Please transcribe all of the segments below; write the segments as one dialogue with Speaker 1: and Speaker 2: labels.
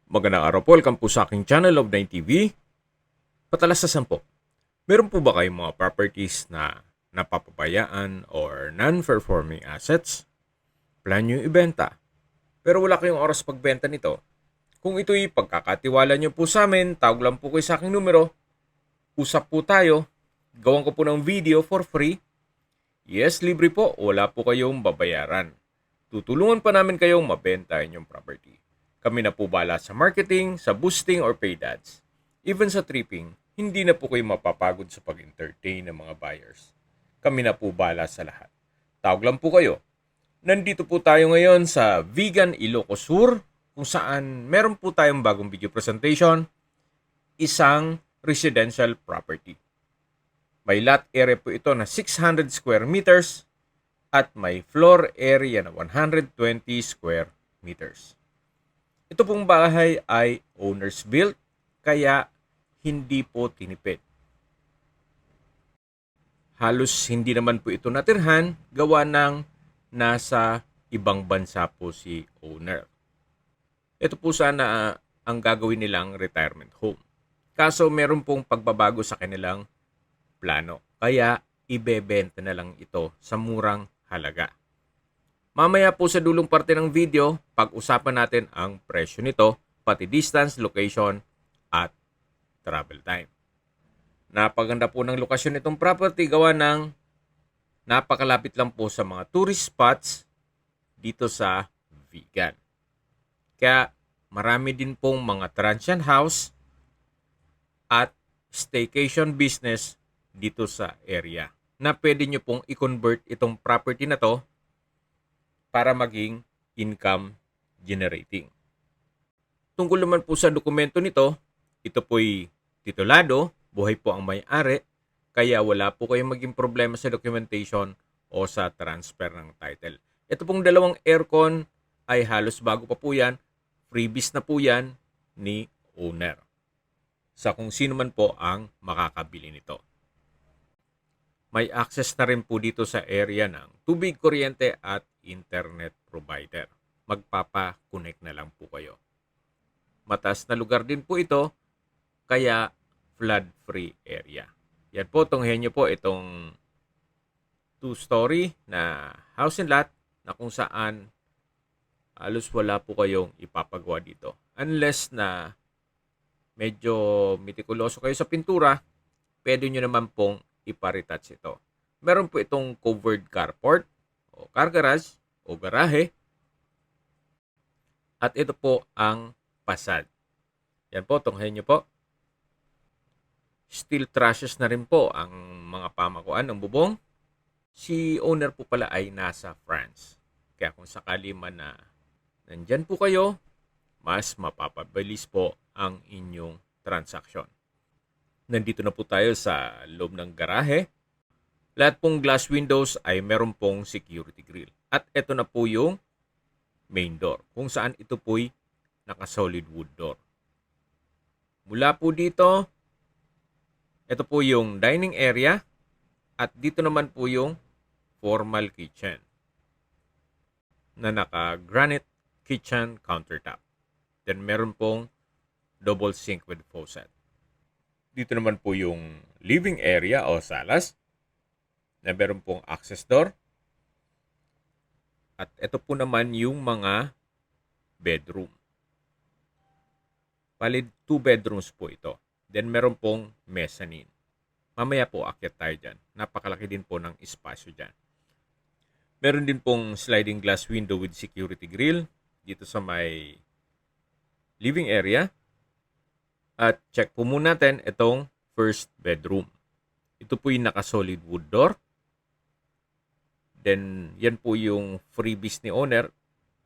Speaker 1: Magandang araw po, welcome po sa aking channel of 9TV. Patalasasan po, meron po ba kayong mga properties na napapabayaan or non-performing assets? Plan nyo ibenta, pero wala kayong oras pagbenta nito. Kung ito'y pagkakatiwala nyo po sa amin, tawag lang po kayo sa aking numero, usap po tayo, gawan ko po ng video for free. Yes, libre po, wala po kayong babayaran. Tutulungan pa namin kayong mabenta inyong property. Kami na po bala sa marketing, sa boosting or paid ads. Even sa tripping, hindi na po kayo mapapagod sa pag-entertain ng mga buyers. Kami na po bala sa lahat. Tawag lang po kayo. Nandito po tayo ngayon sa Vegan Ilocos Sur, kung saan meron po tayong bagong video presentation, isang residential property. May lot area po ito na 600 square meters at may floor area na 120 square meters. Ito pong bahay ay owner's built, kaya hindi po tinipid. Halos hindi naman po ito natirhan, gawa ng nasa ibang bansa po si owner. Ito po sana ang gagawin nilang retirement home. Kaso meron pong pagbabago sa kanilang plano, kaya ibebenta na lang ito sa murang halaga. Mamaya po sa dulong parte ng video, pag-usapan natin ang presyo nito, pati distance, location, at travel time. Napaganda po ng lokasyon nitong property, gawa ng napakalapit lang po sa mga tourist spots dito sa Vegan. Kaya marami din pong mga transient house at staycation business dito sa area na pwede nyo pong i-convert itong property na to para maging income generating. Tungkol naman po sa dokumento nito, ito po'y titulado, buhay po ang may-ari, kaya wala po kayong maging problema sa documentation o sa transfer ng title. Ito pong dalawang aircon ay halos bago pa po yan, freebies na po yan ni owner sa kung sino man po ang makakabili nito. May access na rin po dito sa area ng tubig, kuryente at internet provider. Magpapa-connect na lang po kayo. Mataas na lugar din po ito, kaya flood-free area. Yan po, tunghayan nyo po itong 2-story na house and lot na kung saan halos wala po kayong ipapagawa dito. Unless na medyo mitikuloso kayo sa pintura, pwede nyo naman pong iparetouch ito. Meron po itong covered carport o car garage o garahe. At ito po ang facade. Yan po, tunghayan nyo po. Steel trusses na rin po ang mga pamakuan ng bubong. Si owner po pala ay nasa France. Kaya kung sakali man na nandyan po kayo, mas mapapabilis po ang inyong transaksyon. Nandito na po tayo sa loob ng garahe. Lahat pong glass windows ay meron pong security grill. At ito na po yung main door, kung saan ito po'y naka-solid wood door. Mula po dito, ito po yung dining area. At dito naman po yung formal kitchen na naka-granite kitchen countertop. Then meron pong double sink with faucet. Dito naman po yung living area o salas na meron pong access door. At ito po naman yung mga bedroom. Bali, 2 bedrooms po ito. Then meron pong mezzanine. Mamaya po akyat tayo dyan. Napakalaki din po ng espasyo dyan. Meron din pong sliding glass window with security grill dito sa may living area. At check po muna natin itong first bedroom. Ito po yung naka-solid wood door. Then, yan po yung freebies ni owner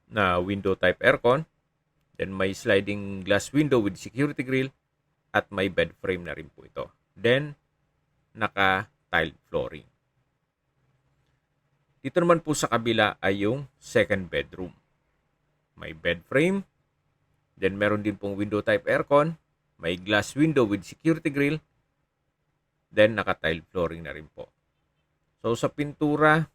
Speaker 1: na window type aircon. Then, may sliding glass window with security grill at may bed frame na rin po ito. Then, naka-tiled flooring. Dito naman po sa kabila ay yung second bedroom. May bed frame. Then, meron din pong window type aircon. May glass window with security grill. Then, naka-tiled flooring na rin po. So, sa pintura,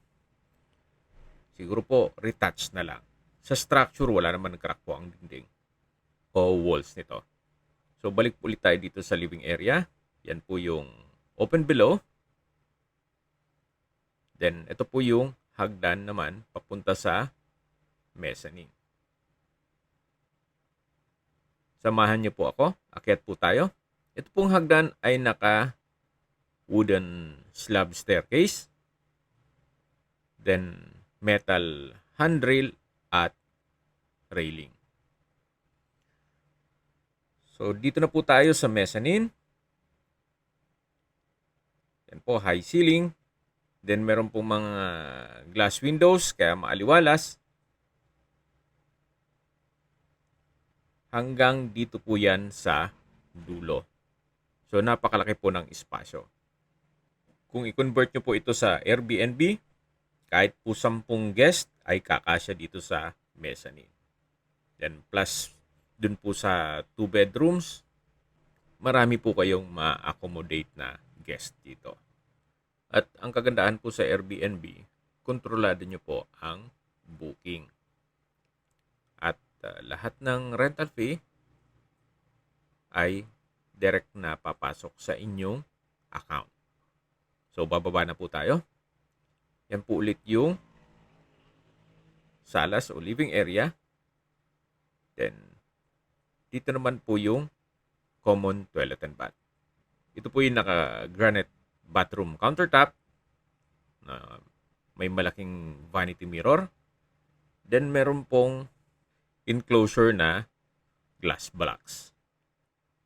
Speaker 1: siguro po, retouch na lang. Sa structure, wala naman crack po ang dingding. o walls nito. So balik ulit tayo dito sa living area. Yan po yung open below. Then ito po yung hagdan naman papunta sa mezzanine. Samahan niyo po ako. Akyat po tayo. Ito pong hagdan ay naka wooden slab staircase. Then metal handrail at railing. So dito na po tayo sa mezzanine. Yan po, high ceiling. Then meron pong mga glass windows kaya maaliwalas. Hanggang dito po yan sa dulo. So napakalaki po ng espasyo. Kung i-convert nyo po ito sa Airbnb, kahit po 10 guest ay kakasya dito sa mezzanine. Then plus dun po sa 2 bedrooms, marami po kayong ma-accommodate na guest dito. At ang kagandahan po sa Airbnb, kontrolado nyo po ang booking. At lahat ng rental fee ay direct na papasok sa inyong account. So bababa na po tayo. Yan po ulit yung salas o living area. Then dito naman po yung common toilet and bath. Ito po yung naka-granite bathroom countertop na may malaking vanity mirror. Then meron pong enclosure na glass blocks.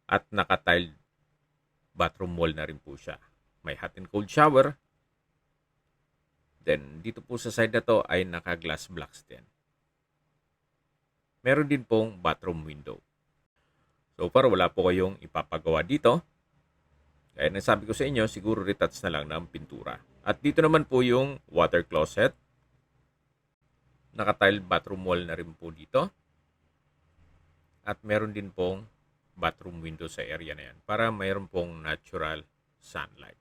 Speaker 1: At naka-tiled bathroom wall na rin po siya. May hot and cold shower. Then dito po sa side na to ay naka-glass blocks din. Meron din pong bathroom window. So far, wala po kayong ipapagawa dito. Kaya nasabi ko sa inyo, siguro retouch na lang ng pintura. At dito naman po yung water closet. Naka-tiled bathroom wall na rin po dito. At meron din pong bathroom window sa area na yan para mayroon pong natural sunlight.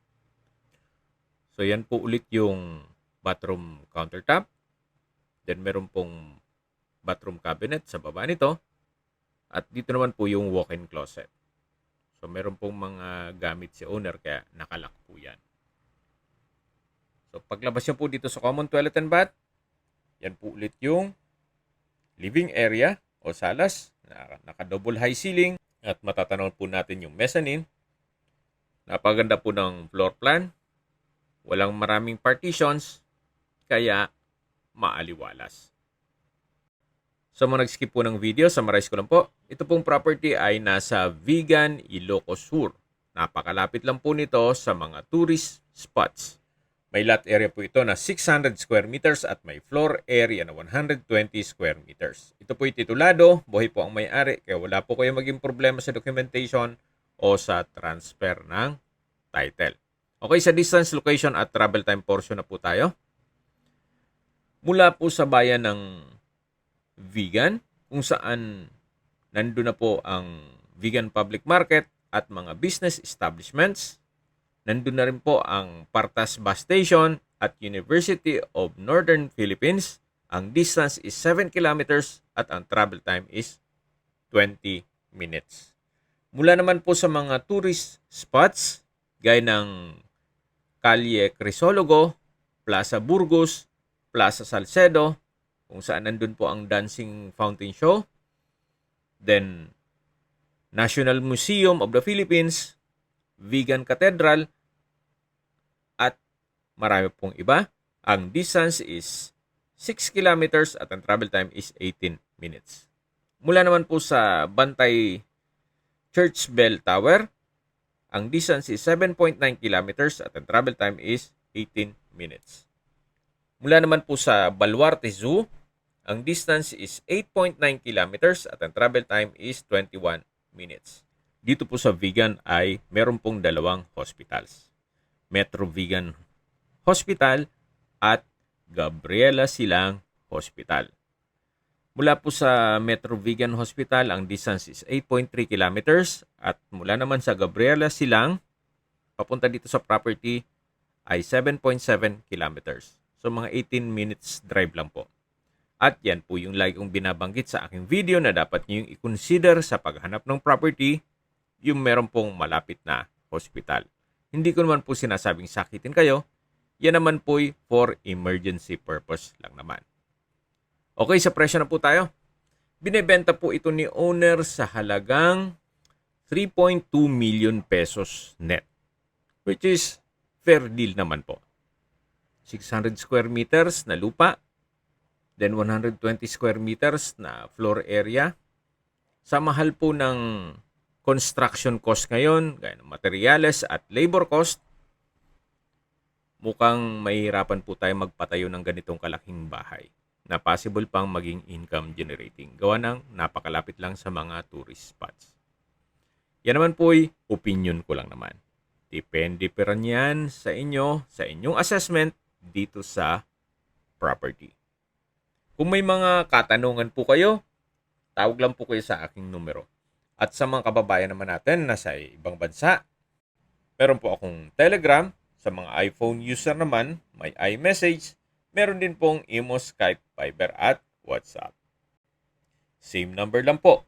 Speaker 1: So yan po ulit yung bathroom countertop. Then meron pong bathroom cabinet sa baba nito. At dito naman po yung walk-in closet. So meron pong mga gamit si owner kaya nakalock po yan. So paglabas nyo po dito sa common toilet and bath, yan po ulit yung living area o salas. Naka-double high ceiling. At matatanaw po natin yung mezzanine. Napaganda po ng floor plan. Walang maraming partitions. Kaya maaliwalas. Sa mga nag-skip po ng video, summarize ko lang po. Ito pong property ay nasa Vigan, Ilocos Sur. Napakalapit lang po nito sa mga tourist spots. May lot area po ito na 600 square meters at may floor area na 120 square meters. Ito po yung titulado, buhay po ang may-ari, kaya wala po kayo maging problema sa documentation o sa transfer ng title. Okay, sa distance, location at travel time portion na po tayo. Mula po sa bayan ng Vigan, kung saan nandun na po ang Vigan Public Market at mga business establishments. Nandun na rin po ang Partas Bus Station at University of Northern Philippines. Ang distance is 7 kilometers at ang travel time is 20 minutes. Mula naman po sa mga tourist spots, gaya ng Calle Crisologo, Plaza Burgos, Plaza Salcedo, kung saan nandun po ang Dancing Fountain Show. Then, National Museum of the Philippines, Vigan Cathedral, at marami pong iba. Ang distance is 6 kilometers at ang travel time is 18 minutes. Mula naman po sa Bantay Church Bell Tower, ang distance is 7.9 kilometers at ang travel time is 18 minutes. Mula naman po sa Baluarte Zoo, ang distance is 8.9 kilometers at ang travel time is 21 minutes. Dito po sa Vigan ay meron pong dalawang hospitals. Metro Vigan Hospital at Gabriela Silang Hospital. Mula po sa Metro Vigan Hospital, ang distance is 8.3 kilometers at mula naman sa Gabriela Silang, papunta dito sa property ay 7.7 kilometers. So mga 18 minutes drive lang po. At yan po yung lagi kong binabanggit sa aking video na dapat nyo yung i-consider sa paghanap ng property, yung meron pong malapit na hospital. Hindi ko naman po sinasabing sakitin kayo. Yan naman po for emergency purpose lang naman. Okay, sa presyo na po tayo. Binebenta po ito ni owner sa halagang 3.2 million pesos net. Which is fair deal naman po. 600 square meters na lupa. Then 120 square meters na floor area. Sa mahal po ng construction cost ngayon, gaya ng materyales at labor cost, mukhang mahihirapan po tayo magpatayo ng ganitong kalaking bahay na possible pang maging income generating. Gawa ng napakalapit lang sa mga tourist spots. Yan naman po ay opinion ko lang naman. Depende pa rin yan sa inyo, sa inyong assessment dito sa property. Kung may mga katanungan po kayo, tawag lang po kayo sa aking numero. At sa mga kababayan naman natin na sa ibang bansa, meron po akong Telegram. Sa mga iPhone user naman, may iMessage. Meron din pong Imo, Skype, Viber at WhatsApp. Same number lang po.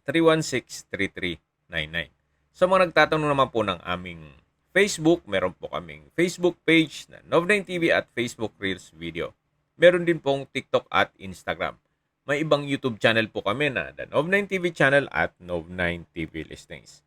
Speaker 1: 0917-316-3399. Sa mga nagtatanong naman po ng aming Facebook, meron po kaming Facebook page na Nov9 TV at Facebook Reels Video. Meron din pong TikTok at Instagram. May ibang YouTube channel po kami na The Nov9 TV channel at Nov9 TV Listings.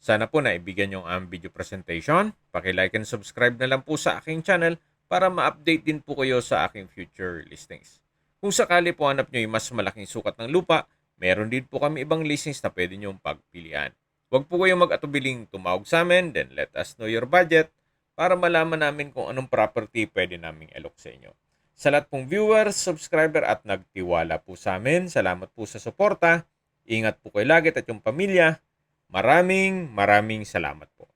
Speaker 1: Sana po naibigyan nyo ang video presentation. Paki-like and subscribe na lang po sa aking channel para ma-update din po kayo sa aking future listings. Kung sakali po hanap nyo yung mas malaking sukat ng lupa, meron din po kami ibang listings na pwede nyong pagpilian. Huwag po kayong mag-atubiling tumawag sa amin, then let us know your budget para malaman namin kung anong property pwede naming alok sa inyo. Sa lahat pong viewers, subscriber at nagtiwala po sa amin, salamat po sa suporta. Ingat po kayo lagi at yung pamilya. Maraming salamat po.